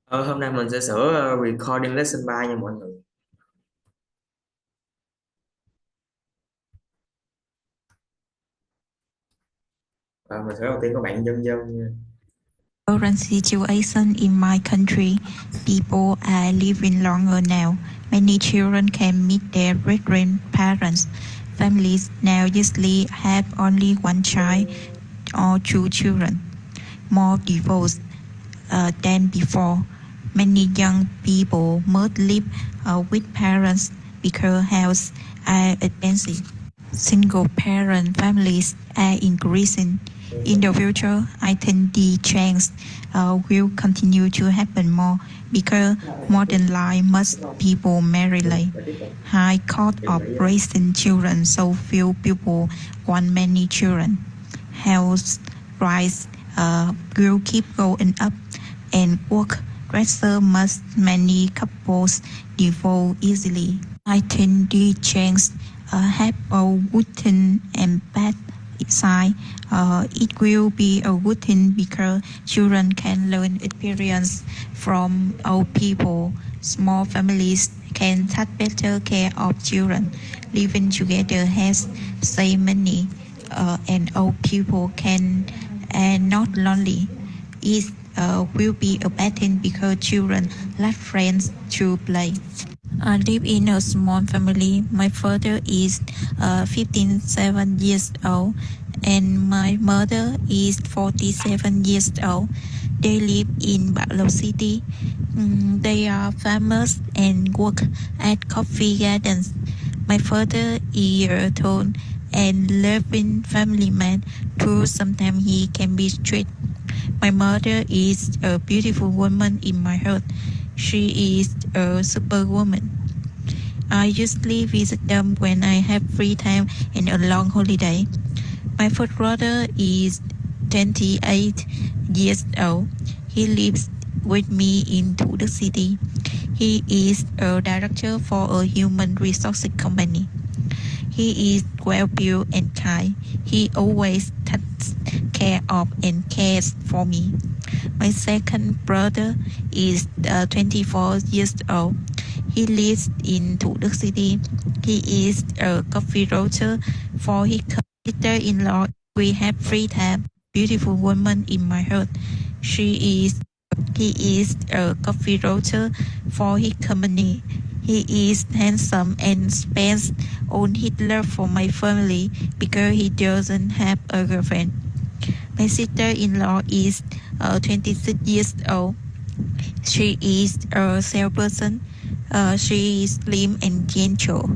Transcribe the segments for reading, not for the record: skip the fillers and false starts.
Hôm nay mình sẽ sửa recording lesson 3 nha mọi người. Mình sẽ đầu tiên có bạn Dân Dân nha. Current situation in my country, people are living longer now. Many children can meet their great-grandparents. Families now usually have only one child or two children, more divorce than before. Many young people must live with parents because houses are expensive. Single-parent families are increasing. In the future, I think the change will continue to happen more because modern life most people marry late. High cost of raising children, so few people want many children. Health price will keep going up, and work pressure makes many couples divorce easily. I think the change have a good thing and bad side. It will be a good thing because children can learn experience from old people. Small families can take better care of children. Living together has saved money, and old people can and not lonely. It will be a bad thing because children lack friends to play. I live in a small family. My father is 57 years old and my mother is 47 years old. They live in Baclo City. They are farmers and work at coffee gardens. My father is a tall and loving family man, though sometimes he can be strict. My mother is a beautiful woman in my heart. She is a superwoman. I usually visit them when I have free time and a long holiday. My first brother is 28 years old. He lives with me in the city. He is a director for a human resources company. He is well-built and kind. He always takes care of and cares for me. My second brother is 24 years old. He lives in Thủ Đức City. He is a coffee roaster for his sister-in-law. We have free time. Beautiful woman in my heart. He is a coffee roaster for his company. He is handsome and spends all his love for my family because he doesn't have a girlfriend. My sister-in-law is 26 years old. She is a salesperson. She is slim and gentle.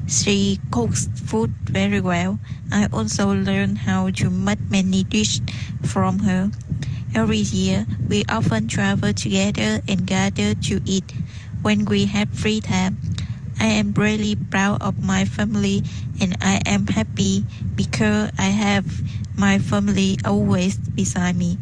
She cooks food very well. I also learned how to make many dishes from her. Every year, we often travel together and gather to eat when we have free time. I am really proud of my family and I am happy because I have my family always beside me.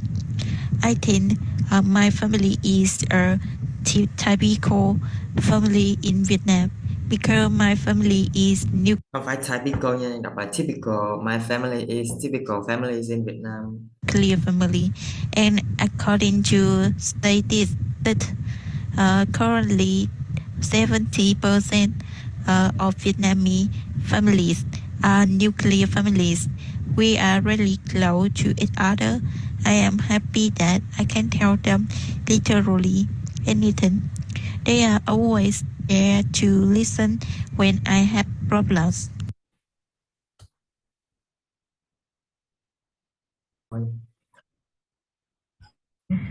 I think my family is a typical family in Vietnam because my family is Không phải typical nha, đọc là typical. My family is typical families in Vietnam. nuclear family, and according to statistics, currently 70% of Vietnamese families are nuclear families. We are really close to each other. I am happy that I can tell them literally anything. They are always there to listen when I have problems.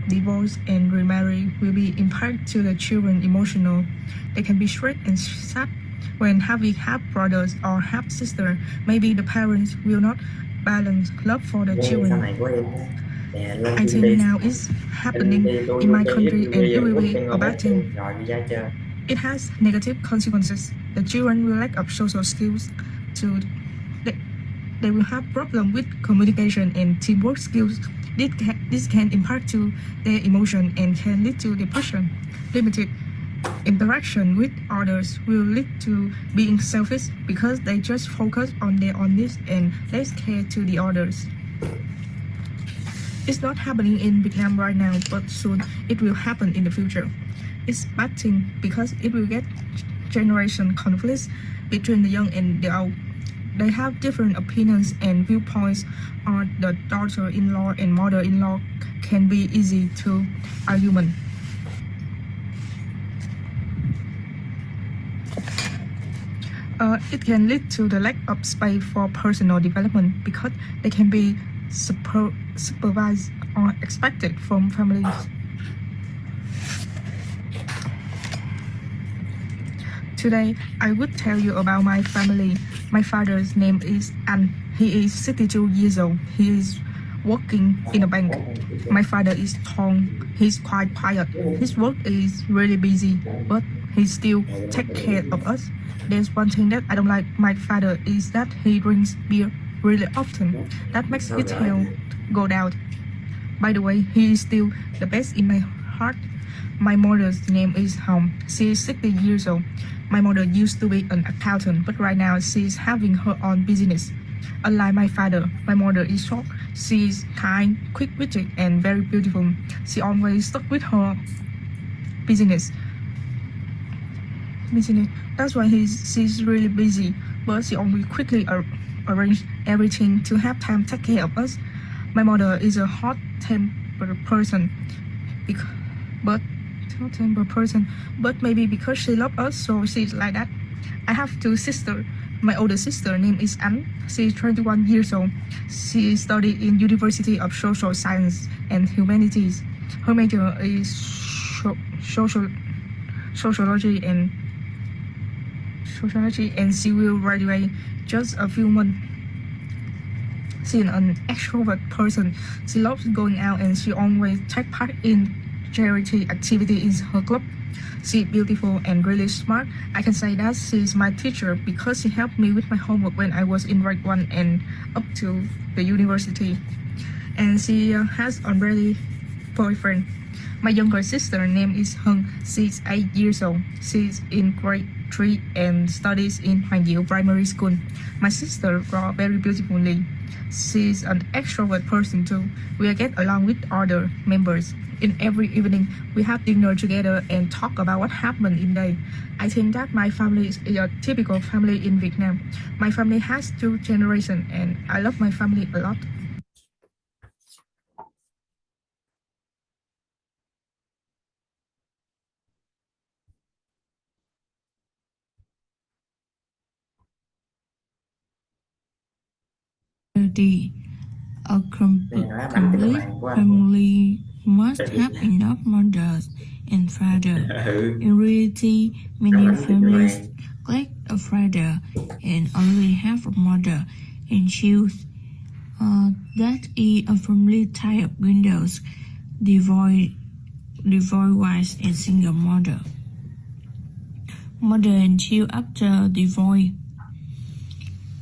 Divorce and remarry will be impact to the children emotional. They can be strict and sad when having half brothers or half sister. Maybe the parents will not balance love for the children. I think now it's happening in my country and it will be a bad thing. It has negative consequences. The children will lack of social skills. They will have problem with communication and teamwork skills. This can impact to their emotion and can lead to depression. Limited interaction with others will lead to being selfish because they just focus on their own needs and less care to the others. It's not happening in Vietnam right now, but soon it will happen in the future. It's bad thing because it will get generation conflicts between the young and the old. They have different opinions and viewpoints on the daughter-in-law and mother-in-law can be easy to argument. It can lead to the lack of space for personal development because they can be supervised or expected from families. Today, I would tell you about my family. My father's name is An. He is 62 years old. He is working in a bank. My father is tall. He's quite quiet. His work is really busy, but he still take care of us. There's one thing that I don't like my father is that he drinks beer really often. That makes his health go down. By the way, he is still the best in my heart. My mother's name is Hong. She is 60 years old. My mother used to be an accountant, but right now she is having her own business. Unlike my father, my mother is short. She is kind, quick-witted, and very beautiful. She always stuck with her business. That's why she's really busy, but she always quickly arrange everything to have time to take care of us. My mother is a hot-tempered person, but maybe because she loves us, so she's like that. I have two sisters. My older sister name is An. She is 21 years old. She studied in University of Social Science and Humanities. Her major is sociology, and she will graduate just a few months. She's an extrovert person. She loves going out and she always takes part in charity activity in her club. She's beautiful and really smart. I can say that she's my teacher because she helped me with my homework when I was in grade 1 and up to the university. And she has already boyfriend. My younger sister name is Hung. She's 8 years old. She's in grade 3 and studies in Hoàng Diệu Primary School. My sister draws very beautifully. She's an extrovert person too. We get along with other members. In every evening, we have dinner together and talk about what happened in day. I think that my family is a typical family in Vietnam. My family has 2 generations and I love my family a lot. A complete family must have enough mothers and fathers. In reality, many families lack a father and only have a mother and choose. That is a family type of windows, devoid wives and single mother. Mother and child after divorce.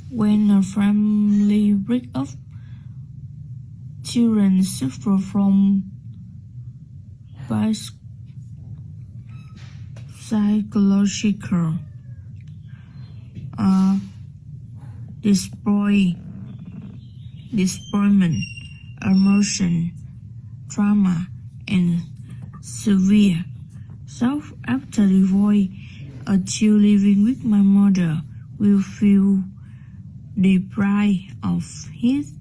When a family breaks up, children suffer from psychological disappointment, emotion, trauma, and severe. So after divorce, a child living with my mother will feel deprived of his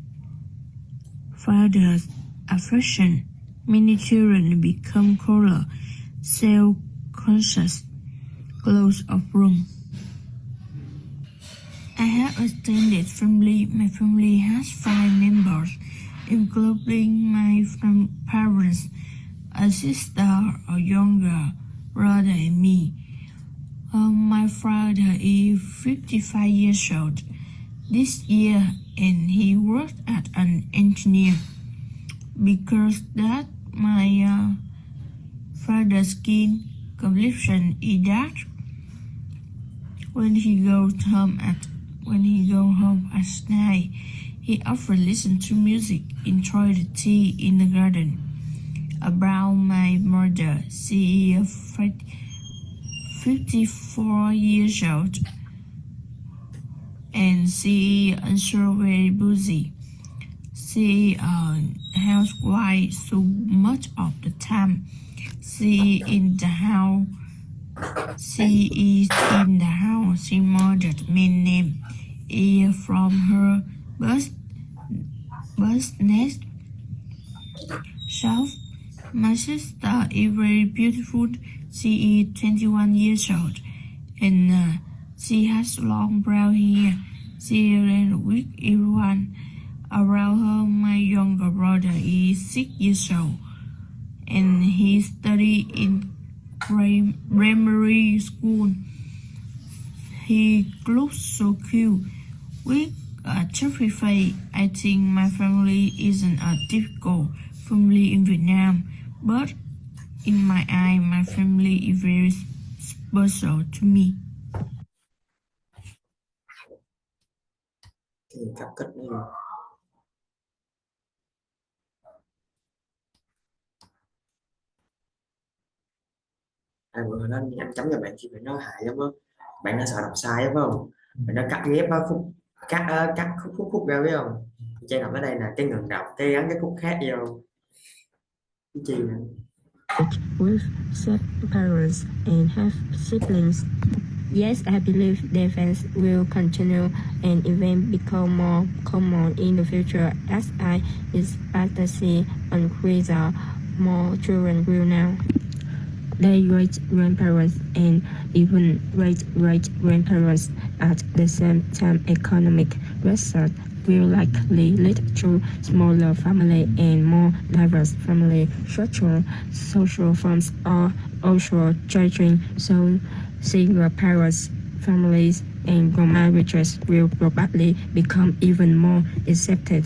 father's affection. Many children become colder, self-conscious, close of room. I have a extended family. My family has 5 members, including my parents, a sister, a younger brother, and me. My father is 55 years old this year and he works as an engineer. Because that my father's skin complexion is dark. When he goes home at night, he often listens to music, enjoy the tea in the garden. About my mother, she is 54 years old and she is also very busy. She housewife so much of the time. She in the house. She is in the house. She murdered many years from her business self. My sister is very beautiful. She is 21 years old and she has long brown hair. She ran with everyone around her. My younger brother is 6 years old and he studies in primary school. He looks so cute with a chubby face. I think my family isn't a typical family in Vietnam, but in my eye, my family is very special to me. Thì cặp kết này bữa nó anh chấm cho bạn, chị phải nói hại lắm á, bạn đã sợ đọc sai phải không? Bạn đã cắt ghép á, cắt khúc ra biết không? Chị đọc ở đây là cái ngừng đọc cái gắn cái khúc khác vô cái chi nè. With step parents and have siblings. Yes, I believe defense will continue and even become more common in the future as I expect to see increase more children will now. Their great-grandparents and even great-great-grandparents at the same time economic research will likely lead to smaller family and more diverse family structure. Social forms are also changing, so single parents, families, and marriages will probably become even more accepted.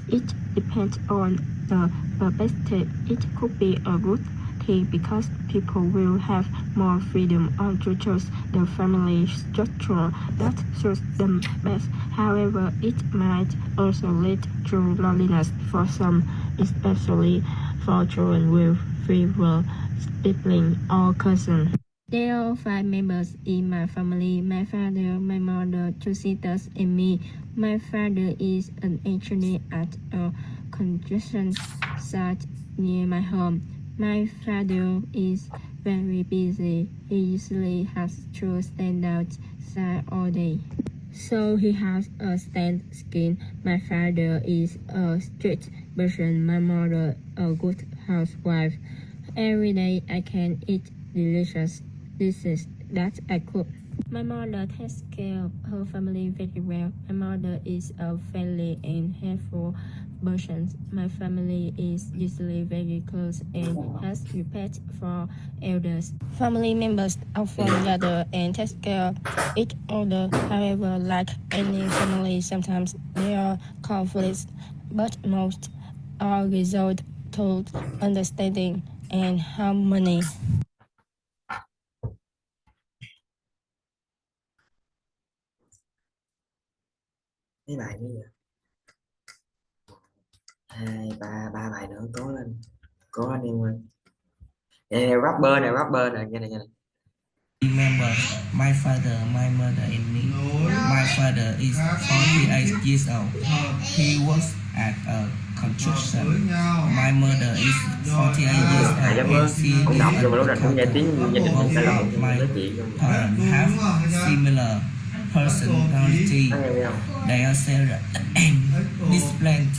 It depends on the perspective. It could be a good thing because people will have more freedom to choose the family structure that suits them best. However, it might also lead to loneliness for some, especially for children with fewer siblings or cousins. There are 5 members in my family: my father, my mother, 2 sisters, and me. My father is an engineer at a construction site near my home. My father is very busy. He usually has to stand outside all day, so he has a tanned skin. My father is a strict person. My mother a good housewife. Every day I can eat delicious dishes that I cook. My mother takes care of her family very well. My mother is a friendly and helpful person. My family is usually very close and has respect for elders. Family members often gather and take care of each other. However, like any family, sometimes there are conflicts, but most are resolved through understanding and harmony. Mấy bài như vậy, hai ba bài nữa, cố anh em ơi. Đây này, rapper này, nghe này. Remember my father, my mother, and me. My father is 48 years old. He works at a construction. My mother is 48 years old and she is Cũng đọc a rồi mà lúc nào cũng nghe tiếng gia đình both hay là of my nói chuyện parents have similar personality. They are serious and disciplined,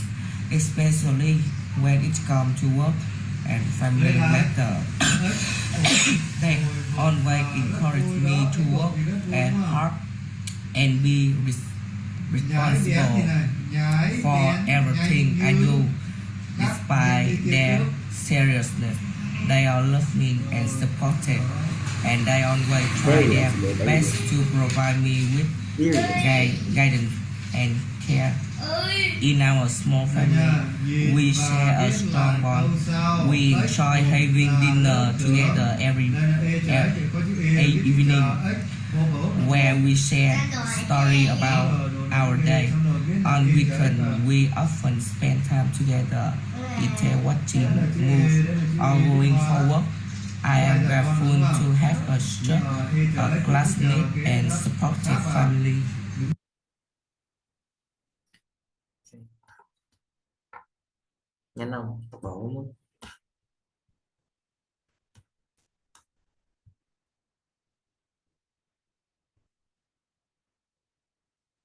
especially when it comes to work and family matter. They always encourage me to work hard and be responsible for everything I do. Despite their seriousness, they are loving and supportive, and they always try their best to provide me with guidance and care. In our small family, we share a strong bond. We enjoy having dinner together every evening, where we share stories about our day. On weekend, we often spend time together, either watching movies or going for work. I am grateful to have a classmate and supportive family. nhanh không, tốc độ không?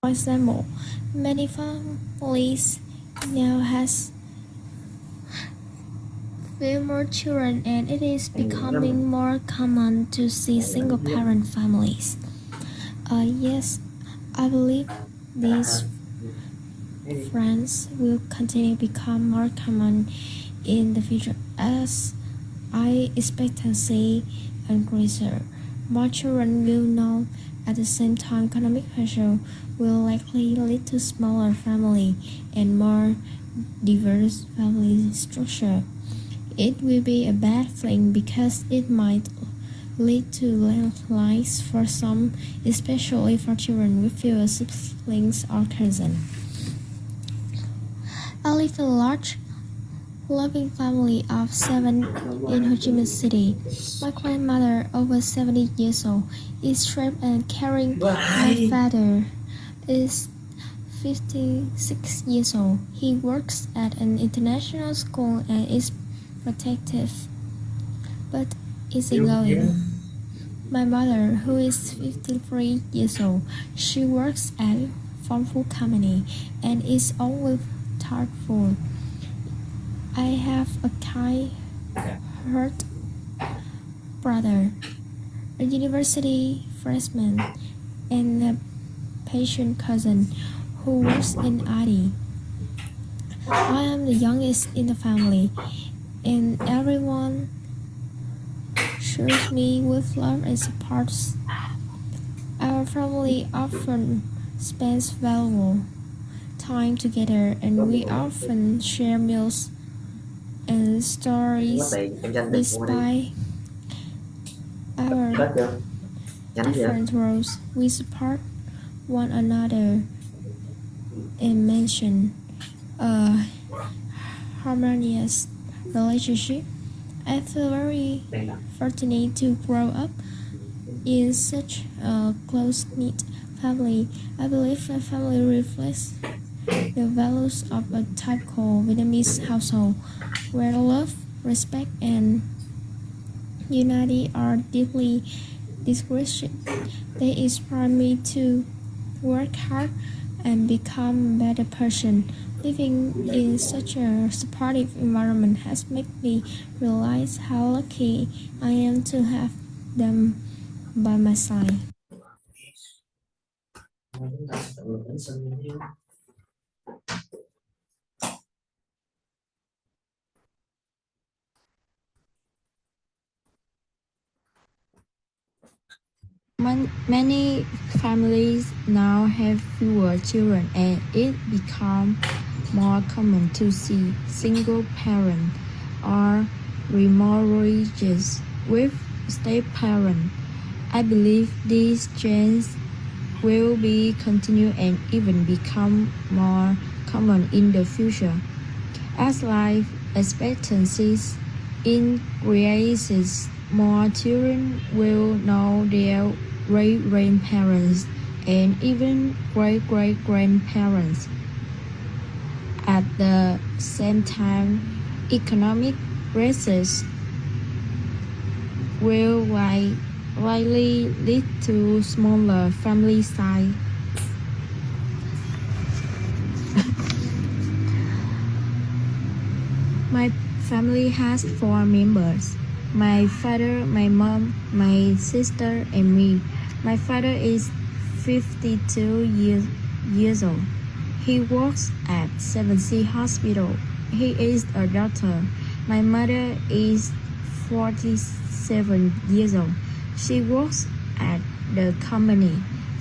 For example, many families now has few more children and it is becoming more common to see single-parent families. Yes, I believe these trends will continue to become more common in the future as I expectancy increases. More children will know at the same time economic pressure will likely lead to smaller family and more diverse family structure. It will be a bad thing because it might lead to landlines for some, especially for children with fewer siblings or cousins. I live in a large, loving family of 7 in Ho Chi Minh City. My grandmother, over 70 years old, is trapped and caring. My father is 56 years old. He works at an international school and is protective, but easygoing. My mother, who is 53 years old, she works at a farm food company and is always thoughtful. I have a kind-hearted brother, a university freshman, and a patient cousin who works in IT. I am the youngest in the family, and everyone shows me with love and support. Our family often spends valuable time together, and we often share meals and stories. Despite our different roles, we support one another and maintain a harmonious relationship. I feel very fortunate to grow up in such a close-knit family. I believe my family reflects the values of a typical Vietnamese household, where love, respect, and unity are deeply distinguished. They inspire me to work hard and become a better person. Living in such a supportive environment has made me realize how lucky I am to have them by my side. Many families now have fewer children, and it becomes more common to see single parent or remarriages with step parent. I believe these trends will be continue and even become more common in the future. As life expectancies increases, more children will know their great-grandparents and even great-great-grandparents. At the same time, economic crisis will likely lead to smaller family size. My family has 4 members: my father, my mom, my sister, and me. My father is 52 years old. He works at 7C Hospital. He is a doctor. My mother is 47 years old. She works at the company.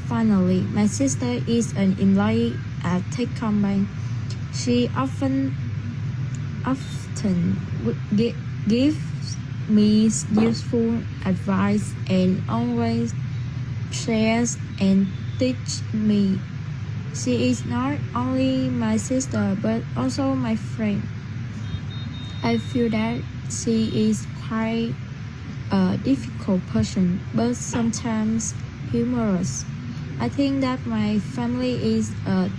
Finally, my sister is an employee at tech company. She often gives me useful advice and always shares and teach me. She is not only my sister but also my friend. I feel that she is quite a difficult person, but sometimes humorous. I think that my family is a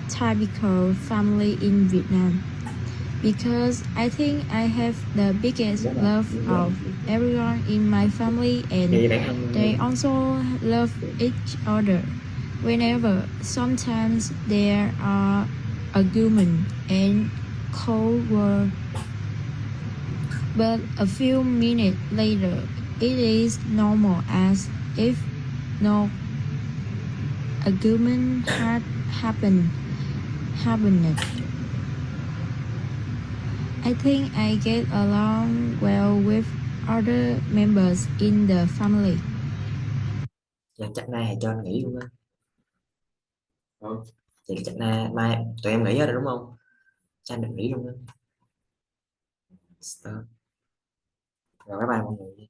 typical family in Vietnam. because I think I have the biggest love of everyone in my family and Thì bản thân they also love each other. Whenever sometimes there are argument and cold war, but a few minutes later it is normal as if no argument had happened. I think I get along well with other members in the family. Dạ, chắc nay thầy cho anh nghỉ luôn á. Vậy chắc nay mai tụi em nghỉ hết rồi đúng không? Cho anh được nghỉ luôn á. Stop. Rồi bye bye mọi người.